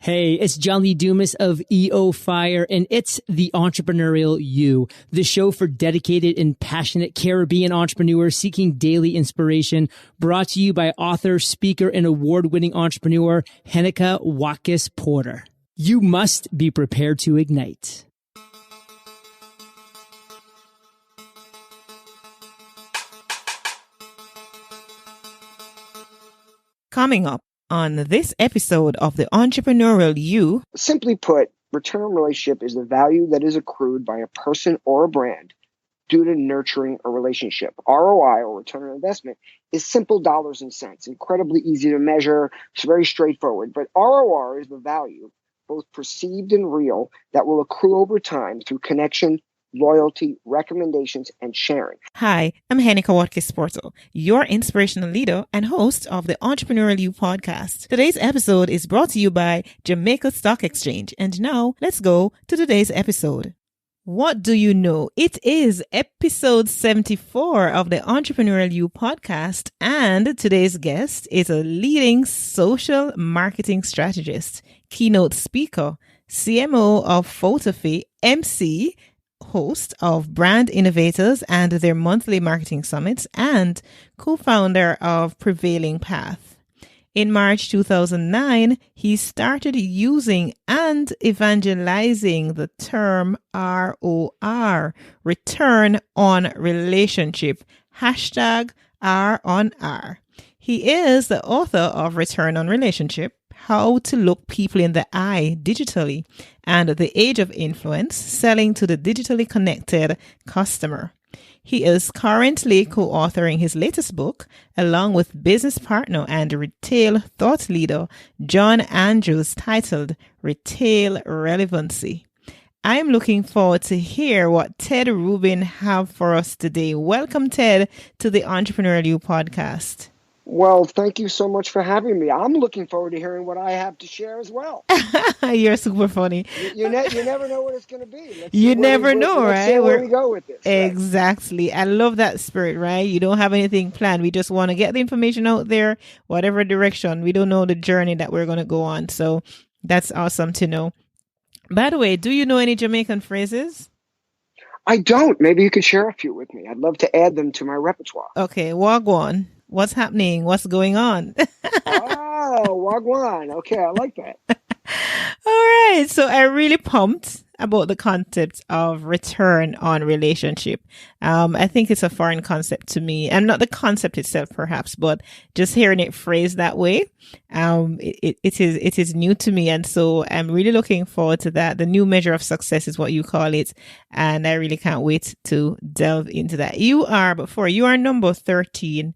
Hey, it's John Lee Dumas of EO Fire, and it's The Entrepreneurial You, the show for dedicated and passionate Caribbean entrepreneurs seeking daily inspiration, brought to you by author, speaker, and award-winning entrepreneur Heneka Watkis-Porter. You must be prepared to ignite. Coming up on this episode of The Entrepreneurial You. Simply put, return on relationship is the value that is accrued by a person or a brand due to nurturing a relationship. ROI, or return on investment, is simple dollars and cents, incredibly easy to measure. It's very straightforward. But ROR is the value, both perceived and real, that will accrue over time through connection, loyalty, recommendations, and sharing. Hi, I'm Heneka Watkis-Porter, your inspirational leader and host of the Entrepreneurial You podcast. Today's episode is brought to you by Jamaica Stock Exchange. And now let's go to today's episode. What do you know? It is episode 74 of the Entrepreneurial You podcast, and today's guest is a leading social marketing strategist, keynote speaker, CMO of Photophy, MC, host of Brand Innovators and their monthly marketing summits, and co-founder of Prevailing Path. In March 2009, he started using and evangelizing the term ROR, Return on Relationship, hashtag R on R. He is the author of Return on Relationship, How to Look People in the Eye Digitally, and The Age of Influence, Selling to the Digitally Connected Customer. He is currently co-authoring his latest book, along with business partner and retail thought leader John Andrews, titled Retail Relevancy. I am looking forward to hear what Ted Rubin have for us today. Welcome, Ted, to the Entrepreneurial You podcast. Well, thank you so much for having me. I'm looking forward to hearing what I have to share as well. You're super funny. You never know what it's going to be. You never know, right? Let's see where we go with this. Exactly. Right? I love that spirit, right? You don't have anything planned. We just want to get the information out there, whatever direction. We don't know the journey that we're going to go on. So that's awesome to know. By the way, do you know any Jamaican phrases? I don't. Maybe you could share a few with me. I'd love to add them to my repertoire. Okay, Wagwan. What's happening? What's going on? Oh, Wagwan. Okay, I like that. All right. So I'm really pumped about the concept of return on relationship. I think it's a foreign concept to me, and not the concept itself, perhaps, but just hearing it phrased that way. It is new to me, and so I'm really looking forward to that. The new measure of success is what you call it, and I really can't wait to delve into that. You are number 13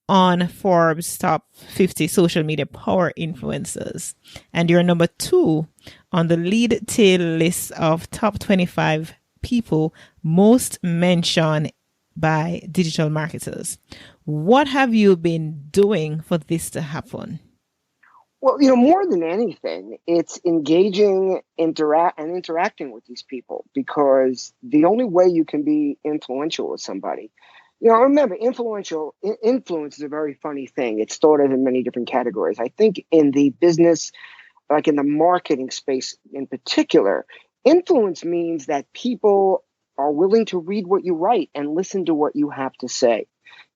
on Forbes top 50 social media power influencers, and you're number 2 on the lead tail list of top 25 people most mentioned by digital marketers. What have you been doing for this to happen? Well, more than anything, it's engaging, interacting with these people, because the only way you can be influential with somebody, remember, influence is a very funny thing. It's thought of in many different categories. I think in the business, like in the marketing space in particular, influence means that people are willing to read what you write and listen to what you have to say.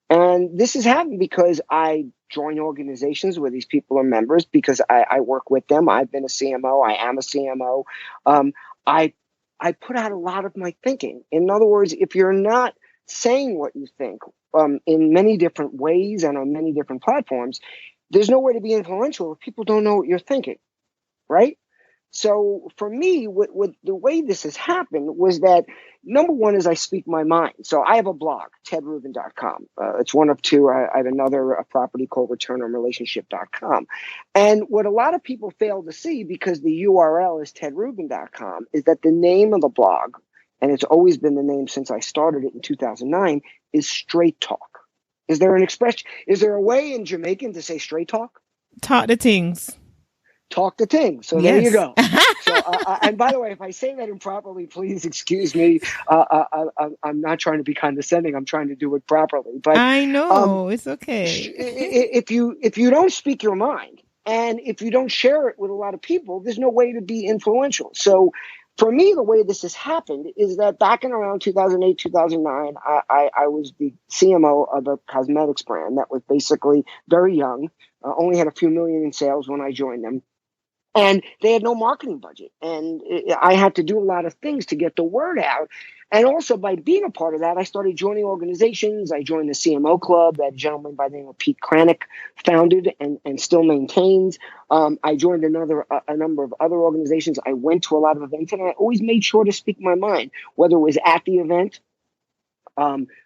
And this has happened because I join organizations where these people are members, because I work with them. I've been a CMO. I am a CMO. I put out a lot of my thinking. In other words, if you're not saying what you think in many different ways and on many different platforms, there's no way to be influential if people don't know what you're thinking, right? So for me, with the way this has happened was that, number one is I speak my mind. So I have a blog, tedrubin.com. It's one of two. I have a property called returnonrelationship.com. And what a lot of people fail to see, because the URL is tedrubin.com, is that the name of the blog, and it's always been the name since I started it in 2009, is straight talk. Is there a way in Jamaican to say straight talk? Talk the things. Talk the thing. So there you go. So, and by the way, if I say that improperly, please excuse me. I'm not trying to be condescending. I'm trying to do it properly. But I know it's okay. If you don't speak your mind And if you don't share it with a lot of people, there's no way to be influential. So for me, the way this has happened is that back in around 2008, 2009, I was the CMO of a cosmetics brand that was basically very young, only had a few million in sales when I joined them. And they had no marketing budget. And I had to do a lot of things to get the word out. And also by being a part of that, I started joining organizations. I joined the CMO Club that a gentleman by the name of Pete Kranick founded and still maintains. I joined a number of other organizations. I went to a lot of events, and I always made sure to speak my mind, whether it was at the event,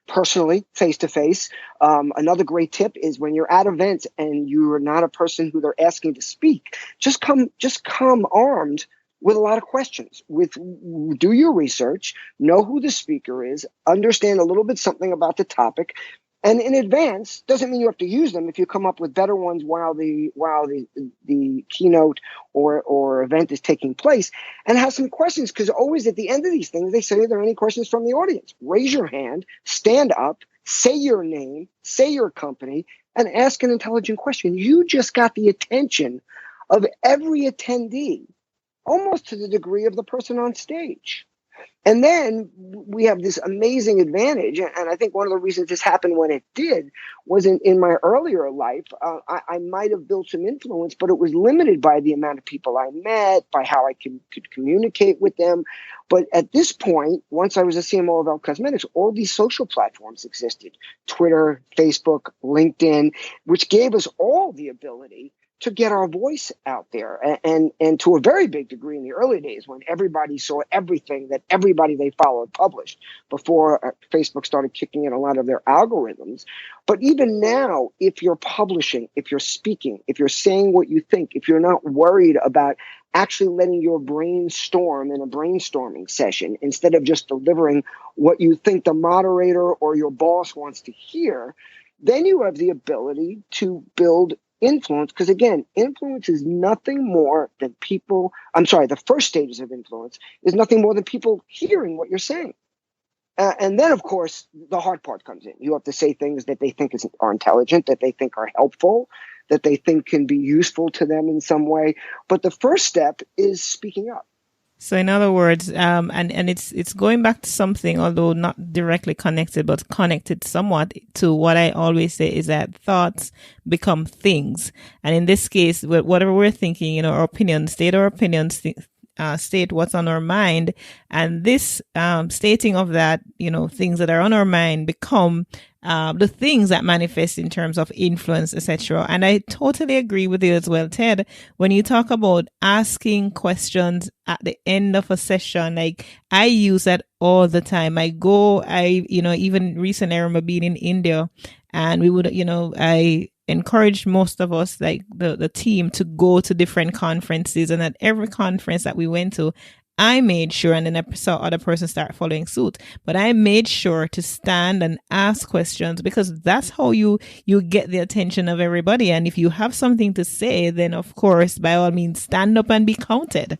personally, face to face. Another great tip is when you're at events and you're not a person who they're asking to speak, just come armed with a lot of questions. Do your research, know who the speaker is, understand a little bit something about the topic. And in advance, doesn't mean you have to use them if you come up with better ones while the keynote or event is taking place, and have some questions, because always at the end of these things, they say, are there any questions from the audience? Raise your hand, stand up, say your name, say your company, and ask an intelligent question. You just got the attention of every attendee, almost to the degree of the person on stage. And then we have this amazing advantage, and I think one of the reasons this happened when it did was in my earlier life, I might have built some influence, but it was limited by the amount of people I met, by how I could communicate with them. But at this point, once I was a CMO of Elk Cosmetics, all these social platforms existed: Twitter, Facebook, LinkedIn, which gave us all the ability to get our voice out there. And to a very big degree in the early days, when everybody saw everything that everybody they followed published, before Facebook started kicking in a lot of their algorithms. But even now, if you're publishing, if you're speaking, if you're saying what you think, if you're not worried about actually letting your brain storm in a brainstorming session, instead of just delivering what you think the moderator or your boss wants to hear, then you have the ability to build influence. Because again, influence is nothing more than the first stages of influence is nothing more than people hearing what you're saying. And then, of course, the hard part comes in. You have to say things that they think are intelligent, that they think are helpful, that they think can be useful to them in some way. But the first step is speaking up. So in other words, and it's going back to something, although not directly connected, but connected somewhat to what I always say is that thoughts become things. And in this case, whatever we're thinking, our opinion, state our opinions, state what's on our mind. And this stating of that, things that are on our mind become the things that manifest in terms of influence, etc. And I totally agree with you as well, Ted, when you talk about asking questions at the end of a session. Like, I use that all the time. Even recently I remember being in India, and we would, I encouraged most of us, like the team, to go to different conferences. And at every conference that we went to, I made sure, and then I saw other persons start following suit, but I made sure to stand and ask questions, because that's how you get the attention of everybody. And if you have something to say, then of course, by all means, stand up and be counted.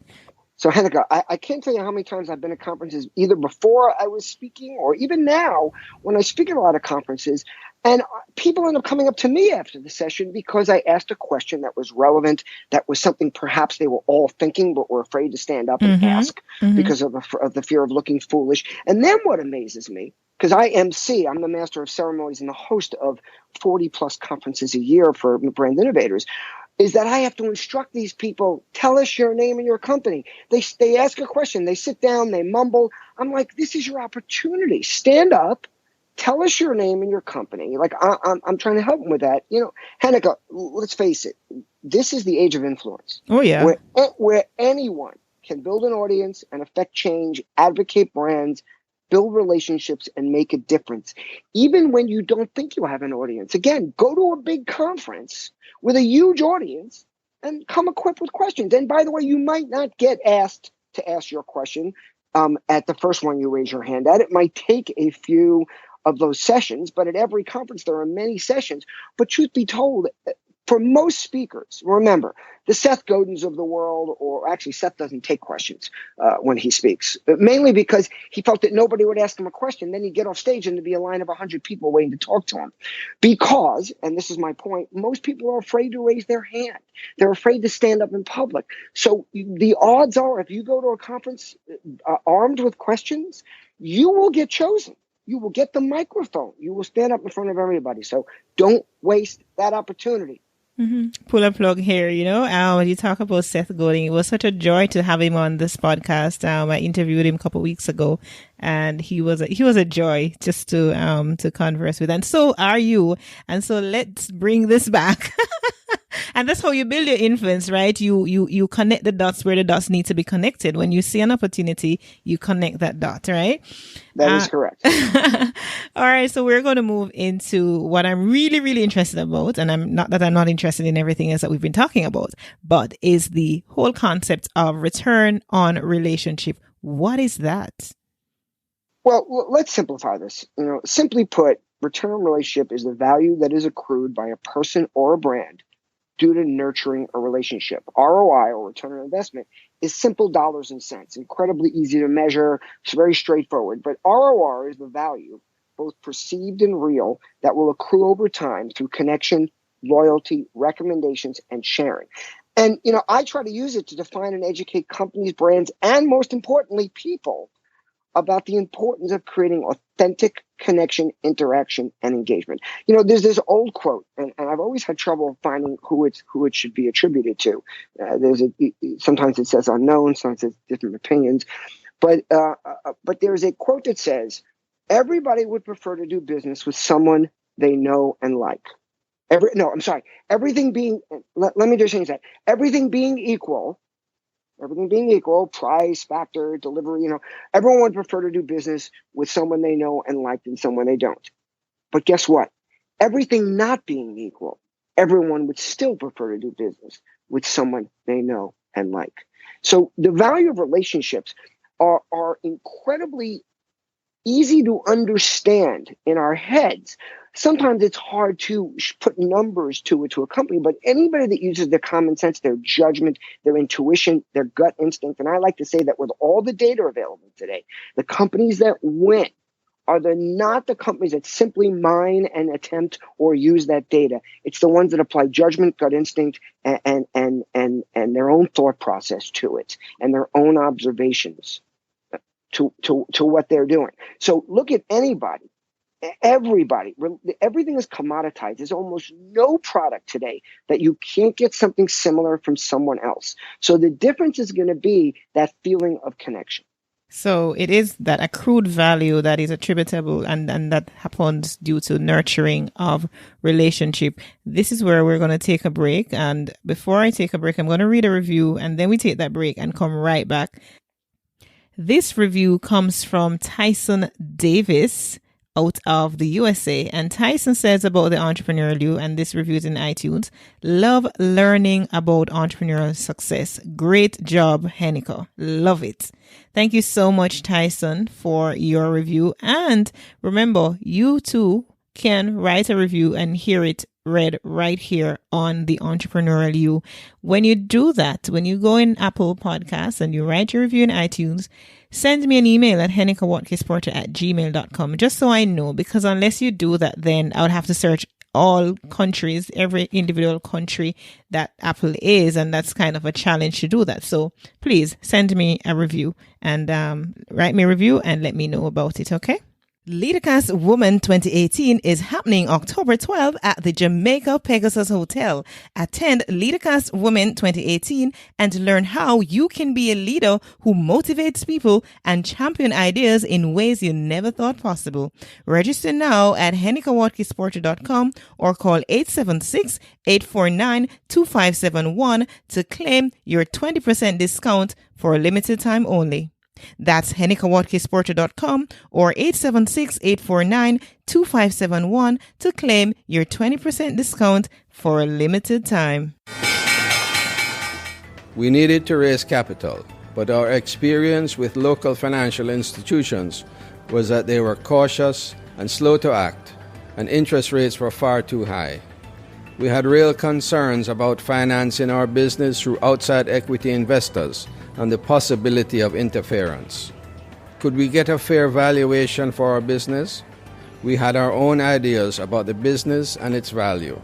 So Heneka, I can't tell you how many times I've been at conferences, either before I was speaking or even now when I speak at a lot of conferences, and people end up coming up to me after the session because I asked a question that was relevant, that was something perhaps they were all thinking but were afraid to stand up and ask because of the fear of looking foolish. And then what amazes me, because I'm the master of ceremonies and the host of 40 plus conferences a year for brand innovators, is that I have to instruct these people, tell us your name and your company. They ask a question, they sit down, they mumble. I'm like, this is your opportunity. Stand up, tell us your name and your company. Like, I'm trying to help them with that. Heneka, let's face it, this is the age of influence. Oh, yeah. Where anyone can build an audience and affect change, advocate brands, build relationships, and make a difference. Even when you don't think you have an audience. Again, go to a big conference with a huge audience and come equipped with questions. And by the way, you might not get asked to ask your question at the first one you raise your hand at. It might take a few of those sessions, but at every conference there are many sessions. But truth be told, For most speakers, remember, the Seth Godins of the world, or actually Seth doesn't take questions when he speaks, mainly because he felt that nobody would ask him a question. Then he'd get off stage and there'd be a line of 100 people waiting to talk to him. Because, and this is my point, most people are afraid to raise their hand. They're afraid to stand up in public. So the odds are, if you go to a conference armed with questions, you will get chosen. You will get the microphone. You will stand up in front of everybody. So don't waste that opportunity. Mm-hmm. Pull a plug here, you talk about Seth Godin. It was such a joy to have him on this podcast. I interviewed him a couple of weeks ago, and he was a joy just to converse with. And so are you. And so let's bring this back. And that's how you build your influence, right? You connect the dots where the dots need to be connected. When you see an opportunity, you connect that dot, right? That is correct. All right. So we're going to move into what I'm really, really interested about. And I'm not interested in everything else that we've been talking about, but is the whole concept of return on relationship. What is that? Well, let's simplify this. Simply put, return on relationship is the value that is accrued by a person or a brand due to nurturing a relationship. ROI, or return on investment, is simple dollars and cents, incredibly easy to measure. It's very straightforward. But ROR is the value, both perceived and real, that will accrue over time through connection, loyalty, recommendations, and sharing. And, I try to use it to define and educate companies, brands, and most importantly, people about the importance of creating authentic connection, interaction, and engagement. There's this old quote, and I've always had trouble finding who it should be attributed to. Sometimes it says unknown, sometimes it's different opinions, but there's a quote that says, "Everybody would prefer to do business with someone they know and like." Everything being. Let me just change that. Everything being equal, price, factor, delivery, everyone would prefer to do business with someone they know and like than someone they don't. But guess what? Everything not being equal, everyone would still prefer to do business with someone they know and like. So the value of relationships are incredibly easy to understand in our heads. Sometimes it's hard to put numbers to a company, but anybody that uses their common sense, their judgment, their intuition, their gut instinct, and I like to say that with all the data available today, the companies that win are not the companies that simply mine and attempt or use that data. It's the ones that apply judgment, gut instinct, and their own thought process to it, and their own observations to what they're doing. So look at anybody. Everybody, everything is commoditized. There's almost no product today that you can't get something similar from someone else. So the difference is going to be that feeling of connection. So it is that accrued value that is attributable and that happens due to nurturing of relationship. This is where we're going to take a break. And before I take a break, I'm going to read a review, and then we take that break and come right back. This review comes from Tyson Davis out of the USA. And Tyson says about the entrepreneurial you, and this review is in iTunes: love learning about entrepreneurial success. Great job, Heneka. Love it. Thank you so much, Tyson, for your review. And remember, you too can write a review and hear it read right here on the Entrepreneurial You. When you do that, when you go in Apple Podcasts and you write your review in iTunes, send me an email at henekawatkis-porter@gmail.com, just so I know, because unless you do that, then I would have to search all countries, every individual country that Apple is, and that's kind of a challenge to do that. So please send me a review and write me a review and let me know about it, okay? LeaderCast Woman 2018 is happening October 12th at the Jamaica Pegasus Hotel. Attend LeaderCast Woman 2018 and learn how you can be a leader who motivates people and champion ideas in ways you never thought possible. Register now at henekawatkis-porter.com or call 876-849-2571 to claim your 20% discount for a limited time only. That's henekawatkis-porter.com or 876-849-2571 to claim your 20% discount for a limited time. We needed to raise capital, but our experience with local financial institutions was that they were cautious and slow to act, and interest rates were far too high. We had real concerns about financing our business through outside equity investors and the possibility of interference. Could we get a fair valuation for our business? We had our own ideas about the business and its value.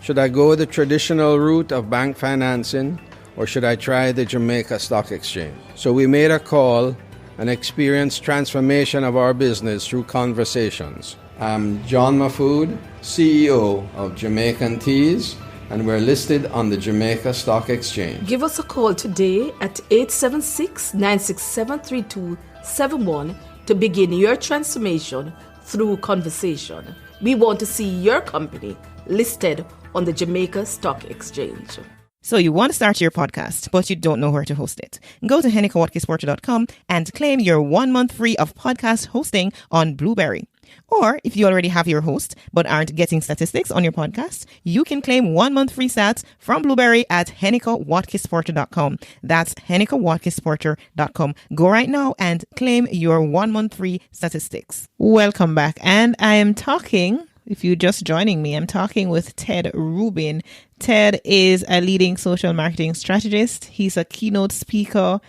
Should I go the traditional route of bank financing, or should I try the Jamaica Stock Exchange? So we made a call and experienced transformation of our business through conversations. I'm John Mahfood, CEO of Jamaican Teas, and we're listed on the Jamaica Stock Exchange. Give us a call today at 876-967-3271 to begin your transformation through conversation. We want to see your company listed on the Jamaica Stock Exchange. So you want to start your podcast, but you don't know where to host it. Go to HenekaWatkis-Porter.com and claim your 1 month free of podcast hosting on Blueberry. Or if you already have your host but aren't getting statistics on your podcast, you can claim 1 month free stats from Blueberry at HenekaWatkis-Porter.com. That's HenekaWatkis-Porter.com. Go right now and claim your 1 month free statistics. Welcome back. And I am talking, if you're just joining me, I'm talking with Ted Rubin. Ted is a leading social marketing strategist. He's a keynote speaker.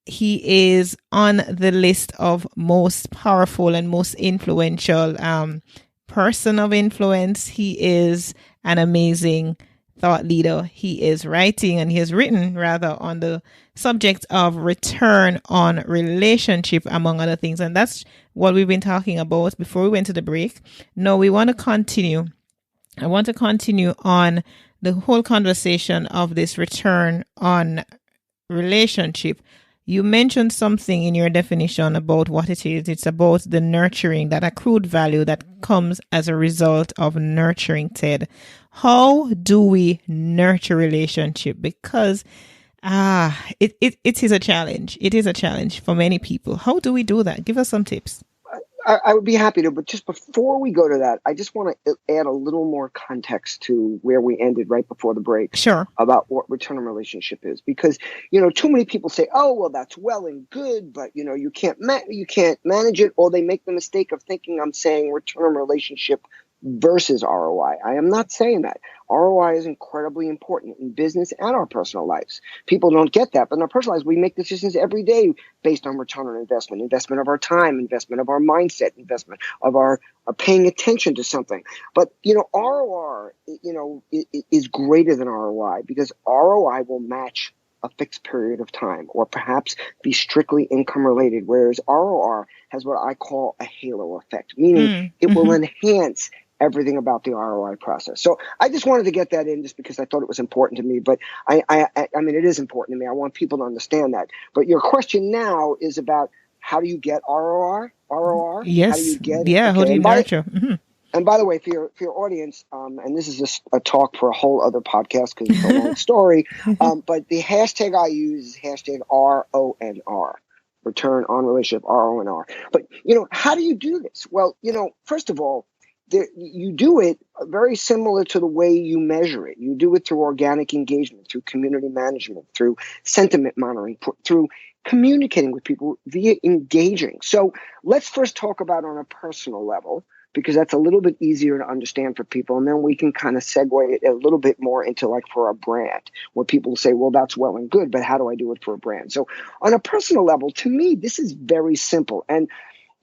He is on the list of most powerful and most influential person of influence. He is an amazing thought leader. He is writing, and he has written rather, on the subject of return on relationship, among other things. And that's what we've been talking about before we went to the break. Now we want to continue. I want to continue on the whole conversation of this return on relationship. You mentioned something in your definition about what it is. It's about the nurturing, that accrued value that comes as a result of nurturing, Ted. How do we nurture relationship? Because it is a challenge. It is a challenge for many people. How do we do that? Give us some tips. I would be happy to, but just before we go to that, I just want to add a little more context to where we ended right before the break. Sure. About what return on relationship is, because too many people say, "Oh, well, that's well and good, but you can't manage it," or they make the mistake of thinking I'm saying return on relationship versus ROI. I am not saying that. ROI is incredibly important in business and our personal lives. People don't get that, but in our personal lives, we make decisions every day based on return on investment of our time, investment of our mindset, investment of our paying attention to something. But, ROI, is greater than ROI, because ROI will match a fixed period of time, or perhaps be strictly income related, whereas ROR has what I call a halo effect, meaning it will enhance everything about the ROI process. So I just wanted to get that in just because I thought it was important to me. But I mean, it is important to me. I want people to understand that. But your question now is about, how do you get ROR? Yes. How do you get it? Yeah. Okay. How do you nurture? And by the way, for your audience, and this is just a talk for a whole other podcast because it's a long story, but the hashtag I use is hashtag RONR, return on relationship, RONR. But, how do you do this? Well, first of all, you do it very similar to the way you measure it. You do it through organic engagement, through community management, through sentiment monitoring, through communicating with people via engaging. So let's first talk about on a personal level, because that's a little bit easier to understand for people. And then we can kind of segue it a little bit more into like for a brand, where people say, well, that's well and good, but how do I do it for a brand? So on a personal level, to me, this is very simple. And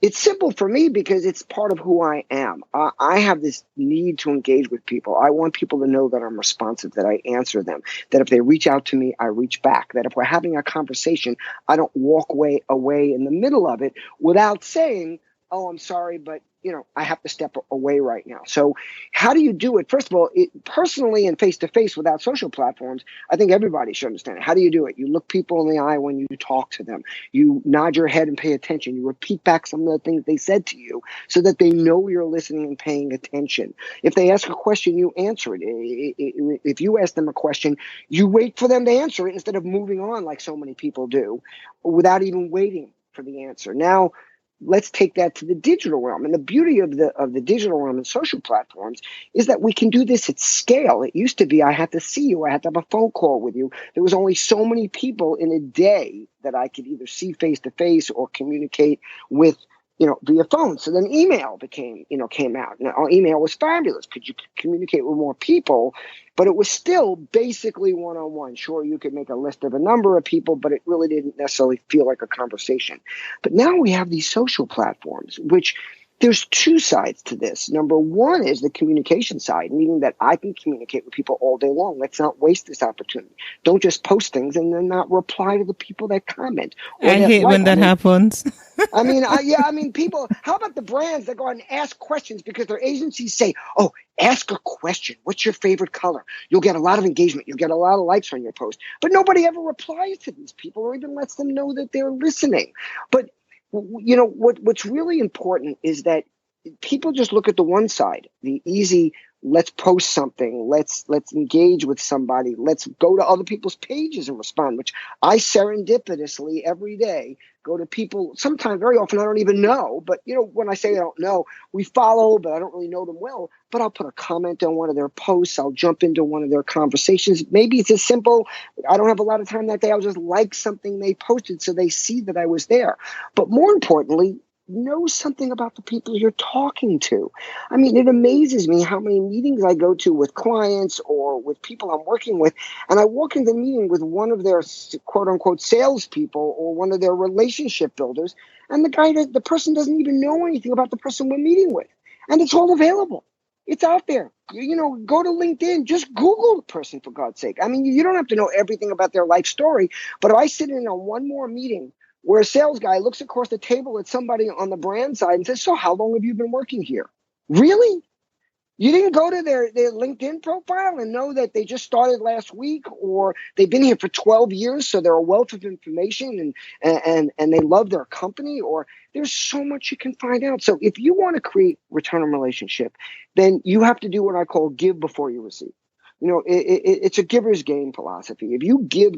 it's simple for me because it's part of who I am. I have this need to engage with people. I want people to know that I'm responsive, that I answer them, that if they reach out to me, I reach back, that if we're having a conversation, I don't walk away in the middle of it without saying, oh, I'm sorry, but I have to step away right now. So how do you do it? First of all, personally and face-to-face without social platforms, I think everybody should understand it. How do you do it? You look people in the eye when you talk to them. You nod your head and pay attention. You repeat back some of the things they said to you so that they know you're listening and paying attention. If they ask a question, you answer it. If you ask them a question, you wait for them to answer it instead of moving on like so many people do without even waiting for the answer. Now, let's take that to the digital realm. And the beauty of the digital realm and social platforms is that we can do this at scale. It used to be I had to see you. I had to have a phone call with you. There was only so many people in a day that I could either see face to face or communicate with via phone. So then email came out. Now, email was fabulous because you could communicate with more people, but it was still basically one-on-one. Sure, you could make a list of a number of people, but it really didn't necessarily feel like a conversation. But now we have these social platforms, which there's two sides to this. Number one is the communication side, meaning that I can communicate with people all day long. Let's not waste this opportunity. Don't just post things and then not reply to the people that comment. I hate when that happens. People, how about the brands that go out and ask questions because their agencies say, oh, ask a question. What's your favorite color? You'll get a lot of engagement. You'll get a lot of likes on your post. But nobody ever replies to these people or even lets them know that they're listening. But what's really important is that people just look at the one side, the easy, let's post something, let's engage with somebody, let's go to other people's pages and respond, which I serendipitously every day go to people, sometimes very often I don't even know, but when I say I don't know, we follow, but I don't really know them well, but I'll put a comment on one of their posts, I'll jump into one of their conversations. Maybe it's as simple, I don't have a lot of time that day, I'll just like something they posted so they see that I was there. But more importantly, know something about the people you're talking to. I mean, it amazes me how many meetings I go to with clients or with people I'm working with, and I walk into the meeting with one of their quote unquote salespeople or one of their relationship builders, and the person doesn't even know anything about the person we're meeting with. And it's all available. It's out there. Go to LinkedIn, just Google the person for God's sake. I mean, you don't have to know everything about their life story, but if I sit in on one more meeting where a sales guy looks across the table at somebody on the brand side and says, so how long have you been working here? Really? You didn't go to their LinkedIn profile and know that they just started last week or they've been here for 12 years, so they're a wealth of information and they love their company, or there's so much you can find out. So if you want to create return on relationship, then you have to do what I call give before you receive. It's a giver's gain philosophy. If you give,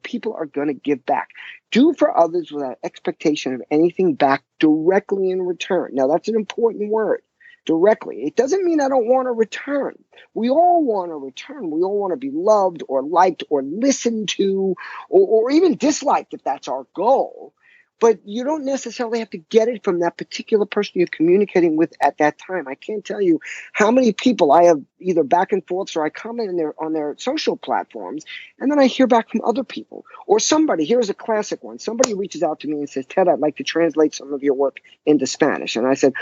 people are going to give back. Do for others without expectation of anything back directly in return. Now, that's an important word, directly. It doesn't mean I don't want to return. We all want to return. We all want to be loved or liked or listened to or even disliked if that's our goal. But you don't necessarily have to get it from that particular person you're communicating with at that time. I can't tell you how many people I have either back and forths or I comment on their social platforms, and then I hear back from other people. Or somebody, here's a classic one. Somebody reaches out to me and says, Ted, I'd like to translate some of your work into Spanish. And I said,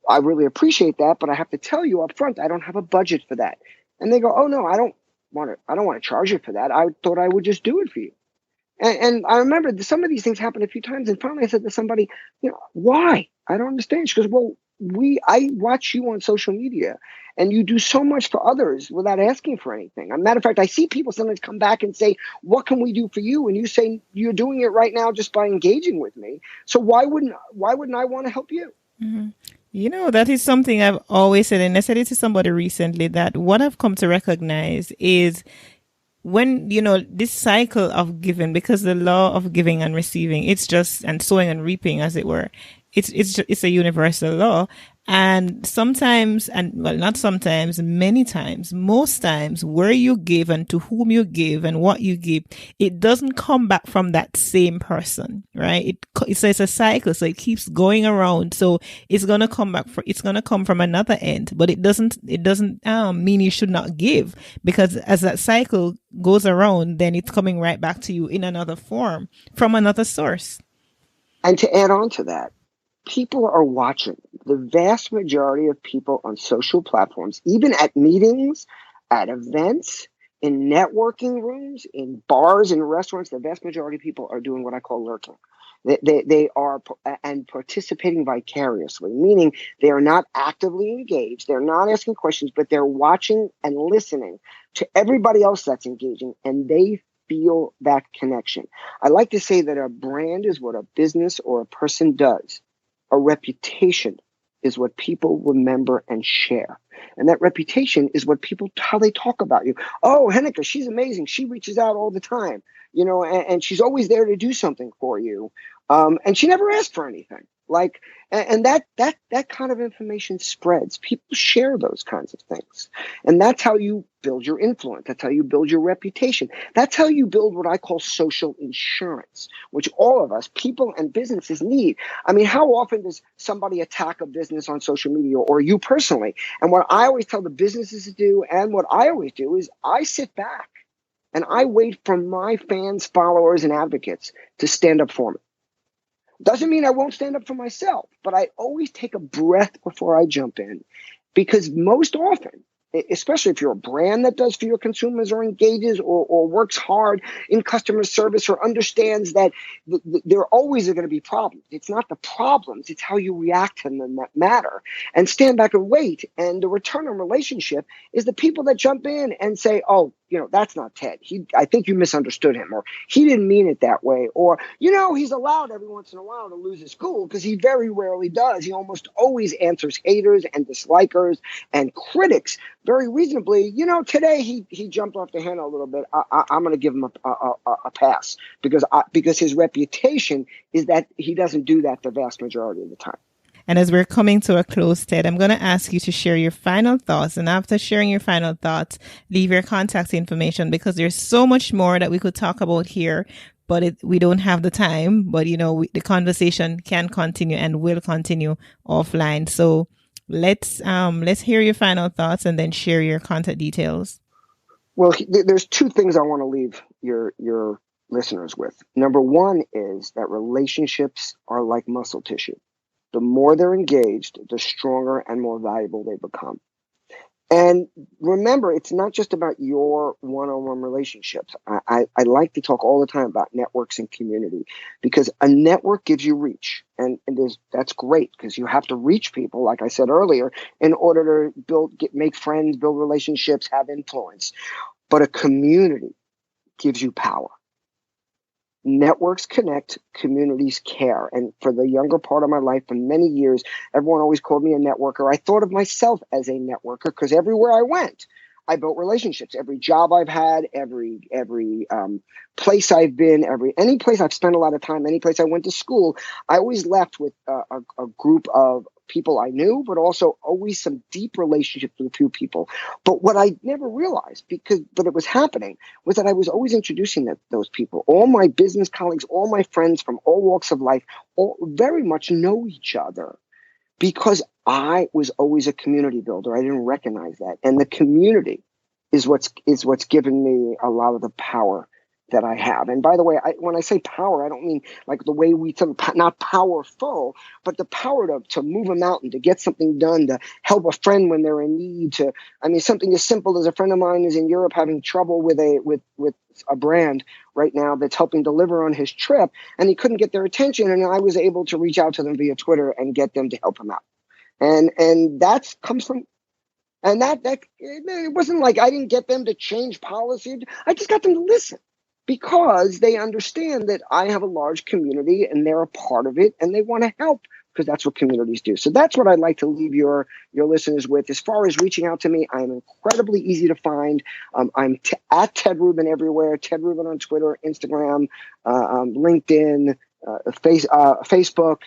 I really appreciate that, but I have to tell you up front, I don't have a budget for that. And they go, oh, no, I don't want to charge you for that. I thought I would just do it for you. And I remember some of these things happened a few times. And finally I said to somebody, why? I don't understand. She goes, well, I watch you on social media and you do so much for others without asking for anything. As a matter of fact, I see people sometimes come back and say, what can we do for you? And you say you're doing it right now just by engaging with me. So why wouldn't I want to help you? Mm-hmm. That is something I've always said. And I said it to somebody recently, that what I've come to recognize is when, this cycle of giving, because the law of giving and receiving, it's just, and sowing and reaping, as it were, it's a universal law. And sometimes, not sometimes, many times, most times, where you give and to whom you give and what you give, it doesn't come back from that same person, right? It's a cycle, so it keeps going around. So it's gonna come back. It's gonna come from another end, but it doesn't mean you should not give, because as that cycle goes around, then it's coming right back to you in another form from another source. And to add on to that, people are watching. The vast majority of people on social platforms, even at meetings, at events, in networking rooms, in bars and restaurants, the vast majority of people are doing what I call lurking. They are and participating vicariously, meaning they are not actively engaged. They're not asking questions, but they're watching and listening to everybody else that's engaging, and they feel that connection. I like to say that a brand is what a business or a person does. A reputation is what people remember and share. And that reputation is what how they talk about you. Oh, Heneka, she's amazing. She reaches out all the time, and she's always there to do something for you. And she never asked for anything. Like, and that kind of information spreads. People share those kinds of things. And that's how you build your influence. That's how you build your reputation. That's how you build what I call social insurance, which all of us, people and businesses, need. I mean, how often does somebody attack a business on social media, or you personally? And what I always tell the businesses to do, and what I always do, is I sit back and I wait for my fans, followers, and advocates to stand up for me. Doesn't mean I won't stand up for myself, but I always take a breath before I jump in, because most often, especially if you're a brand that does for your consumers or engages or works hard in customer service or understands that there always are going to be problems. It's not the problems, it's how you react to them that matter. And stand back and wait. And the return on relationship is the people that jump in and say, oh, that's not Ted. I think you misunderstood him, or he didn't mean it that way. Or, he's allowed every once in a while to lose his cool, because he very rarely does. He almost always answers haters and dislikers and critics very reasonably. Today he jumped off the handle a little bit. I'm going to give him a pass, because his reputation is that he doesn't do that the vast majority of the time. And as we're coming to a close, Ted, I'm going to ask you to share your final thoughts. And after sharing your final thoughts, leave your contact information, because there's so much more that we could talk about here, but we don't have the time. But, the conversation can continue and will continue offline. So let's hear your final thoughts and then share your contact details. Well, there's two things I want to leave your listeners with. Number one is that relationships are like muscle tissue. The more they're engaged, the stronger and more valuable they become. And remember, it's not just about your one-on-one relationships. I like to talk all the time about networks and community, because a network gives you reach. And that's great, because you have to reach people, like I said earlier, in order to make friends, build relationships, have influence. But a community gives you power. Networks connect, communities care. And for the younger part of my life, for many years, everyone always called me a networker. I thought of myself as a networker, because everywhere I went, I built relationships. Every job I've had, every place I've been, any place I've spent a lot of time, any place I went to school, I always left with a group of people I knew, but also always some deep relationships with a few people. But what I never realized, but it was happening, was that I was always introducing those people. All my business colleagues, all my friends from all walks of life, all very much know each other, because I was always a community builder. I didn't recognize that. And the community is what's given me a lot of the power that I have. And by the way, when I say power, I don't mean like the way we talk, not powerful, but the power to move a mountain, to get something done, to help a friend when they're in need. Something as simple as a friend of mine is in Europe having trouble with a brand right now that's helping deliver on his trip, and he couldn't get their attention, and I was able to reach out to them via Twitter and get them to help him out. And that comes from. And that it wasn't like I didn't get them to change policy. I just got them to listen, because they understand that I have a large community and they're a part of it and they want to help, because that's what communities do. So that's what I'd like to leave your listeners with. As far as reaching out to me, I'm incredibly easy to find. I'm at Ted Rubin everywhere. Ted Rubin on Twitter, Instagram, LinkedIn, Facebook.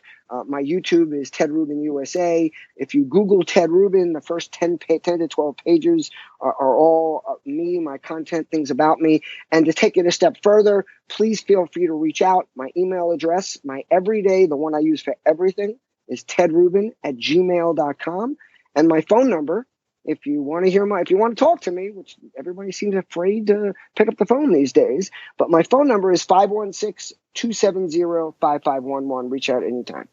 My YouTube is Ted Rubin USA. If you Google Ted Rubin, the first 10 to 12 pages are all me, my content, things about me. And to take it a step further, please feel free to reach out. My email address, my everyday, the one I use for everything, is tedrubin@gmail.com. And my phone number, if you want to talk to me, which everybody seems afraid to pick up the phone these days, but my phone number is 516-270-5511. Reach out anytime.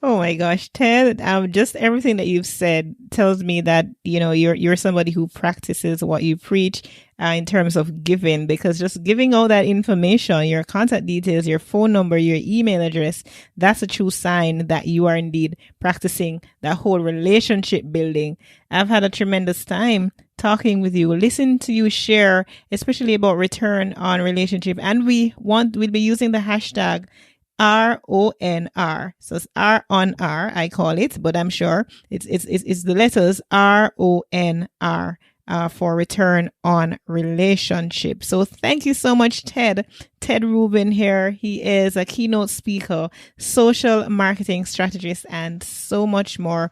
Oh my gosh, Ted, just everything that you've said tells me that, you're somebody who practices what you preach in terms of giving, because just giving all that information, your contact details, your phone number, your email address, that's a true sign that you are indeed practicing that whole relationship building. I've had a tremendous time talking with you, listen to you share, especially about return on relationship. And we'll be using the hashtag RONR. So it's R on R, I call it, but I'm sure it's the letters RONR for return on relationship. So thank you so much, Ted Rubin here. He is a keynote speaker, social marketing strategist, and so much more.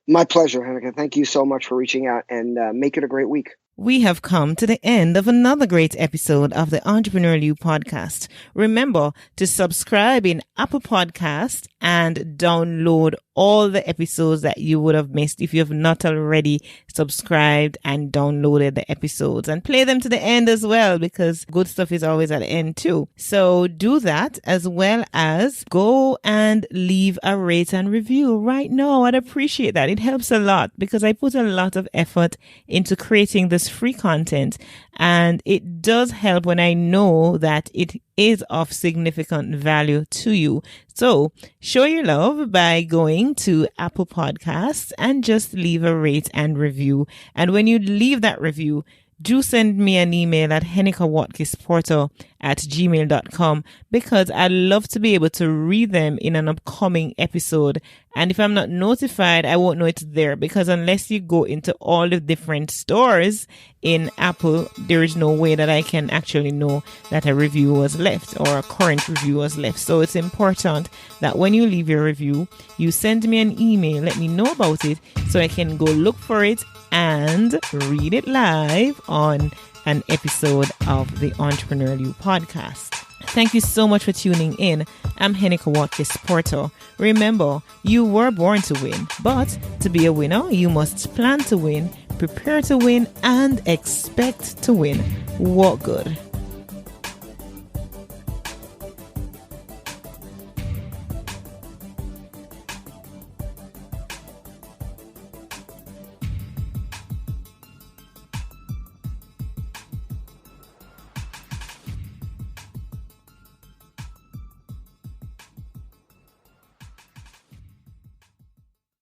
My pleasure, Heneka. Thank you so much for reaching out, and make it a great week. We have come to the end of another great episode of the Entrepreneurial You podcast. Remember to subscribe in Apple Podcasts and download all the episodes that you would have missed if you have not already subscribed and downloaded the episodes, and play them to the end as well, because good stuff is always at the end too. So do that, as well as go and leave a rate and review right now. I'd appreciate that. It helps a lot because I put a lot of effort into creating this free content, and it does help when I know that it is of significant value to you. So show your love by going to Apple Podcasts and just leave a rate and review. And when you leave that review, do send me an email at henekawatkisporter@gmail.com, because I'd love to be able to read them in an upcoming episode. And if I'm not notified, I won't know it's there, because unless you go into all the different stores in Apple, there is no way that I can actually know that a review was left or a current review was left. So it's important that when you leave your review, you send me an email, let me know about it, so I can go look for it and read it live on an episode of the Entrepreneurial You podcast. Thank you so much for tuning in. I'm Heneka Watkis-Porter. Remember, you were born to win, but to be a winner, you must plan to win, prepare to win, and expect to win. Walk good.